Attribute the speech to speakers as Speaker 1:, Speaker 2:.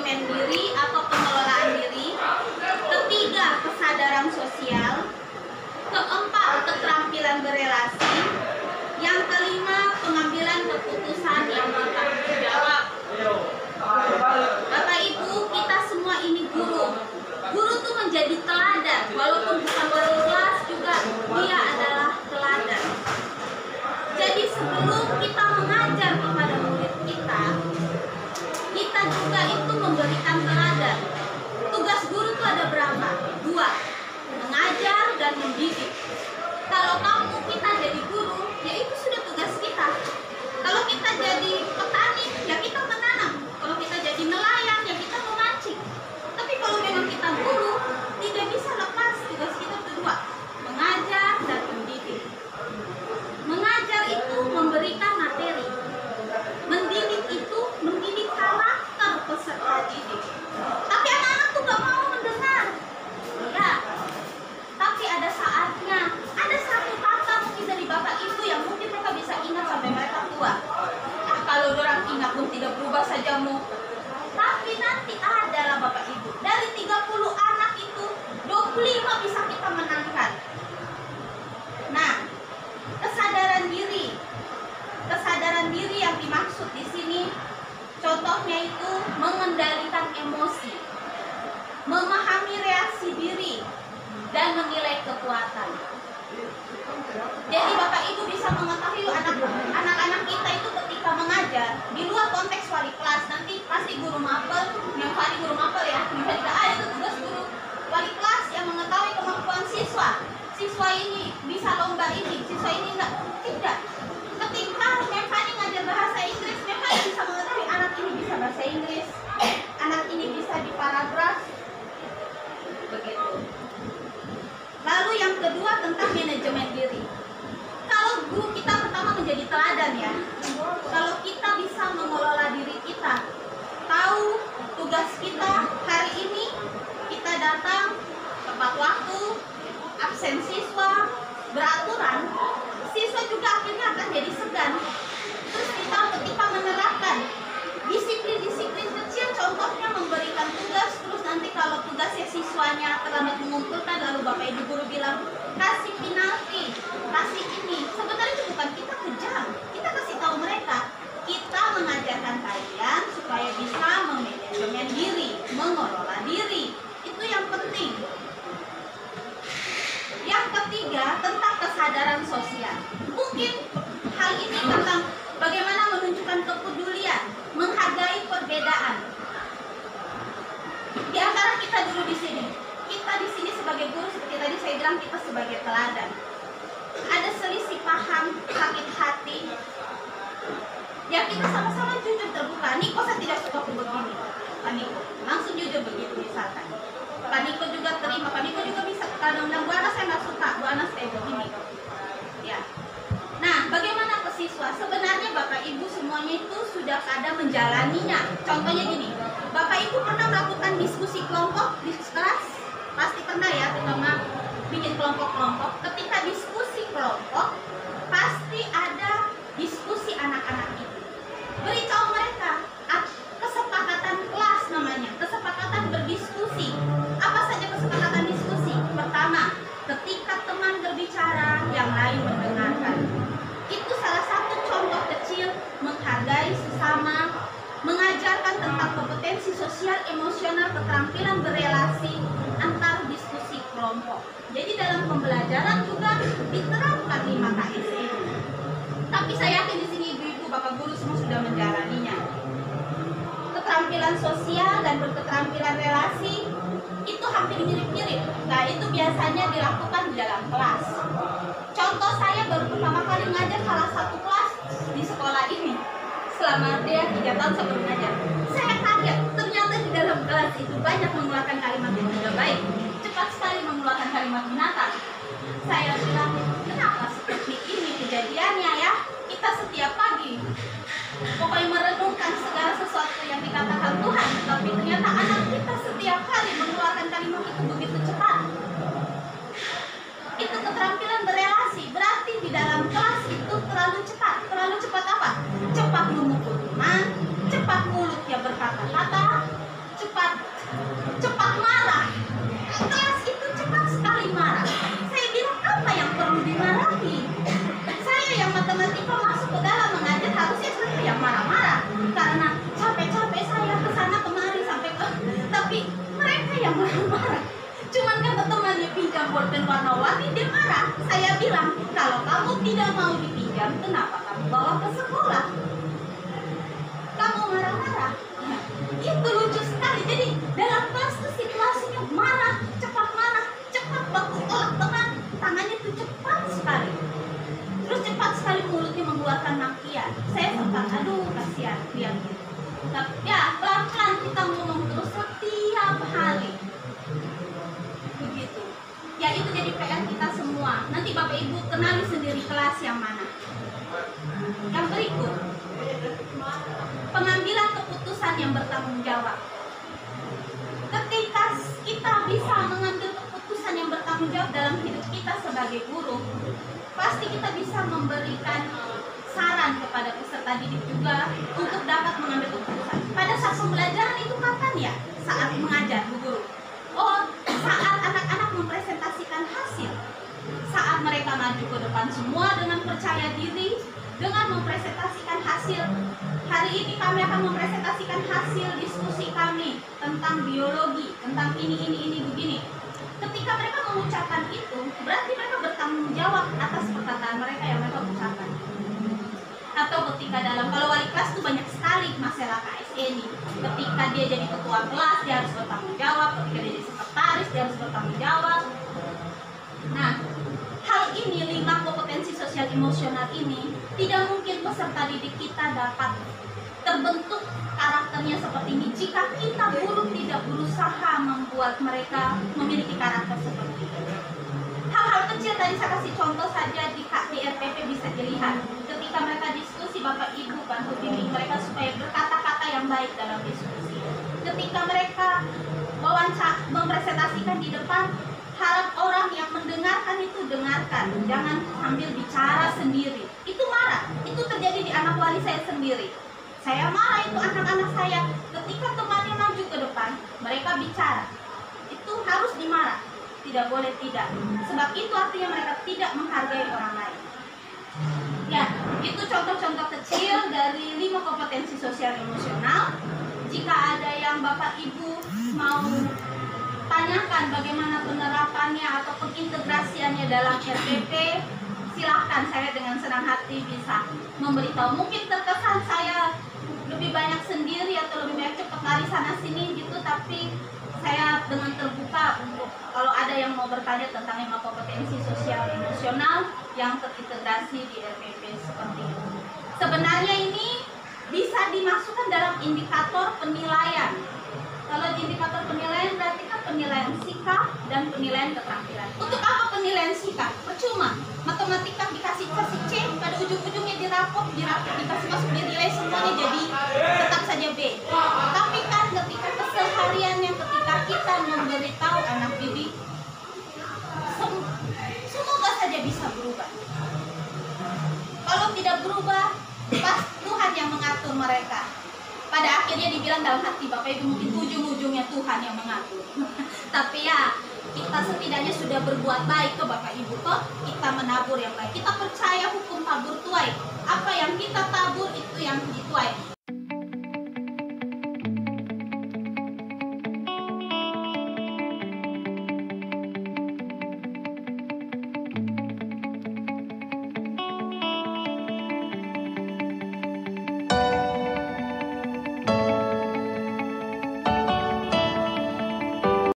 Speaker 1: manajemen diri atau pengelolaan diri. Ketiga, kesadaran sosial. Keempat, keterampilan berelasi. Yang kelima, pengambilan keputusan yang bertanggung jawab. Bapak Ibu, kita semua ini guru. Guru tuh menjadi teladan, walaupun bukan wali kelas juga dia adalah teladan. Jadi sebelum kita mengajar kepada murid kita juga itu memberikan teladan. Tugas guru itu ada berapa? 2, mengajar dan mendidik. Kalau kita jadi guru, ya itu sudah tugas kita. Kalau kita jadi petani, ya kita menanam. Kalau kita jadi nelayan, ya kita memancing. Tapi kalau memang kita guru, tidak bisa lepas tugas kita kedua, mengajar dan mendidik. Mengajar itu memberikan materi. Mendidik itu mendidik karakter peserta didik. Tapi anak-anak tuh gak mau mendengar. Ya, tapi ada saatnya. Ada satu kata mungkin dari Bapak Ibu yang mungkin mereka bisa ingat sampai mereka tua. Kalau orang ingat pun tidak berubah saja mu. Tapi nanti adalah Bapak Ibu, dari 30 anak itu 25 bisa kita menangkan. Nah, kesadaran diri yang dimaksud di sini contohnya itu mengendalikan emosi, memahami reaksi diri, dan menilai kekuatan. Jadi Bapak Ibu bisa mengetahui anak-anak kita itu ketika mengajar di luar konteks wali kelas. Nanti pasti guru mapel, yang kali guru mapel ya, tidak ada itu tugas guru wali kelas yang mengetahui kemampuan siswa. Siswa ini bisa lomba ini, siswa ini enggak. Tidak. Ketika Mevani ngajar bahasa Inggris, Mevani bisa mengetahui anak ini bisa bahasa Inggris, anak ini bisa di paragraf, begitu. Lalu yang kedua tentang manajemen diri. Kalau guru kita pertama menjadi teladan ya. Kalau kita bisa mengelola diri kita, tahu tugas kita hari ini, kita datang tepat waktu, absen siswa, beraturan, siswa juga akhirnya akan jadi segan. Terus kita ketika menerapkan disiplin-disiplin kecil, contohnya memberikan tugas, terus nanti kalau tugasnya siswanya terlambat mengumpulkan, lalu Bapak Ibu guru bilang kasih penalti, kasih ini. Sebenarnya itu bukan kita kejam, kita kasih tahu mereka, kita mengajarkan kalian supaya bisa memanajemen diri, mengelola diri. Itu yang penting. Yang ketiga tentang kesadaran sosial. Mungkin hal ini tentang bagaimana menunjukkan kepedulian, menghargai perbedaan. Di antara kita dulu di sini, kita di sini sebagai guru seperti tadi saya bilang kita sebagai teladan. Ada selisih paham, sakit hati. Ya kita sama-sama jujur terbuka. Niko saya tidak suka begini. Pak Niko langsung jujur begitu misalkan. Pak Niko juga terima. Pak Niko juga bisa kadang-kadang Bu Ana saya nggak suka, Bu Ana saya begini. Ya. Nah, bagaimana ke siswa? Sebenarnya Bapak Ibu semuanya itu sudah pada menjalaninya. Contohnya gini, Bapak Ibu pernah melakukan diskusi kelompok di kelas? Pasti pernah ya, terutama bikin kelompok-kelompok. Ketika diskusi kelompok, pasti ada diskusi anak-anak itu. Beritahu mereka, kesepakatan kelas namanya, kesepakatan berdiskusi. Apa saja kesepakatan diskusi? Pertama, ketika teman berbicara, yang lain mendengarkan. Itu salah satu contoh kecil menghargai sesama, mengajarkan tentang kompetensi sosial, emosional, keterampilan berelasi antar diskusi kelompok. Jadi dalam pembelajaran juga diterapkan 5KS ini. Tapi saya yakin di sini ibu-ibu, bapak guru semua sudah menjalaninya. Keterampilan sosial dan berketerampilan relasi itu hampir mirip-mirip. Nah, itu biasanya dilakukan di dalam kelas. Contoh saya baru pertama kali ngajar salah satu kelas di sekolah ini. Selama dia 3 tahun saya mengajar. Saya kaget, ternyata di dalam kelas itu banyak mengeluarkan kalimat yang tidak baik. Cepat sekali mengeluarkan kalimat binatang. Saya bilang, kenapa seperti ini kejadiannya ya? Kita setiap pagi pokoknya merenungkan segala sesuatu yang dikatakan Tuhan, tapi ternyata anak kita setiap hari mengeluarkan kalimat itu begitu cepat. Itu keterampilan berelasi, berarti di dalam kelas itu terlalu cepat. Terlalu cepat apa? Cepat memukul teman, cepat mulutnya berkata-kata, yang marah-marah. Cuman kata temannya pinjam bolpen warna-warni, dia marah. Saya bilang, kalau kamu tidak mau dipinjam, kenapa kamu bawa ke sekolah? Kamu marah-marah. Ya, itu lucu sekali. Jadi dalam kelas itu situasinya marah, cepat waktu tolak teman, tangannya itu cepat sekali. Terus cepat sekali mulutnya mengeluarkan makian. Saya sempat, aduh kasihan dia gitu. Tapi ya pelan-pelan kita ngomong terus setiap hari. Begitu. Ya itu jadi PR kita semua. Nanti Bapak Ibu kenali sendiri kelas yang mana. Yang berikut, pengambilan keputusan yang bertanggung jawab. Ketika kita bisa mengambil keputusan yang bertanggung jawab dalam hidup kita sebagai guru, pasti kita bisa memberikan saran kepada peserta didik juga untuk dapat mengambil keputusan. Pada saat pembelajaran itu kapan ya? Saat mengajar Bu Guru. Oh, saat anak-anak mempresentasikan hasil. Saat mereka maju ke depan semua dengan percaya diri, dengan mempresentasikan hasil. Hari ini kami akan mempresentasikan hasil diskusi kami tentang biologi, tentang ini begini. Ketika mereka mengucapkan itu, berarti mereka bertanggung jawab atas perkataan mereka yang mereka ucapkan. Atau ketika kalau wali kelas itu banyak sekali masalah KSE ini. Ketika dia jadi ketua kelas, dia harus bertanggung jawab. Ketika dia jadi sekretaris, dia harus bertanggung jawab. Nah, hal ini 5 kompetensi sosial emosional ini tidak mungkin peserta didik kita dapat terbentuk karakternya seperti ini jika kita guru tidak berusaha membuat mereka memiliki karakter seperti ini. Hal-hal kecil tadi saya kasih contoh saja di RPP bisa dilihat. Ketika mereka diskusi, Bapak Ibu bantu bimbing mereka supaya berkata-kata yang baik dalam diskusi. Ketika mereka mempresentasikan di depan, harap orang yang mendengarkan itu dengarkan, jangan sambil bicara sendiri. Itu marah, itu terjadi di anak wali saya sendiri. Saya marah itu anak-anak saya ketika temannya maju ke depan, mereka bicara. Itu harus dimarah, tidak boleh tidak. Sebab itu artinya mereka tidak menghargai orang lain. Ya, itu contoh-contoh kecil dari 5 kompetensi sosial emosional. Jika ada yang Bapak Ibu mau tanyakan bagaimana penerapannya atau pengintegrasiannya dalam RPP, silahkan, saya dengan senang hati bisa memberitahu. Mungkin terkesan saya lebih banyak sendiri atau lebih banyak cepat lari sana sini gitu, tapi saya dengan terbuka untuk kalau ada yang mau bertanya tentang 5 kompetensi sosial emosional yang terintegrasi di RPP seperti itu. Sebenarnya ini bisa dimasukkan dalam indikator penilaian. Kalau di indikator penilaian berarti kan penilaian sikap dan penilaian keterampilan. Untuk apa penilaian sikap? Percuma. Matematika dikasih C, pada ujung-ujungnya dirapot dikasih masuk dinilai semuanya jadi tetap saja B. Tapi kan ketika kesehariannya, ketika kita memberitahu anak didik, semoga saja bisa berubah. Kalau tidak berubah, pas Tuhan yang mengatur mereka. Pada akhirnya dibilang dalam hati Bapak Ibu, mungkin ujung-ujungnya Tuhan yang mengatur. Tapi ya, kita setidaknya sudah berbuat baik ke Bapak Ibu, toh kita menabur yang baik. Kita percaya hukum tabur tuai. Apa yang kita tabur itu yang dituai.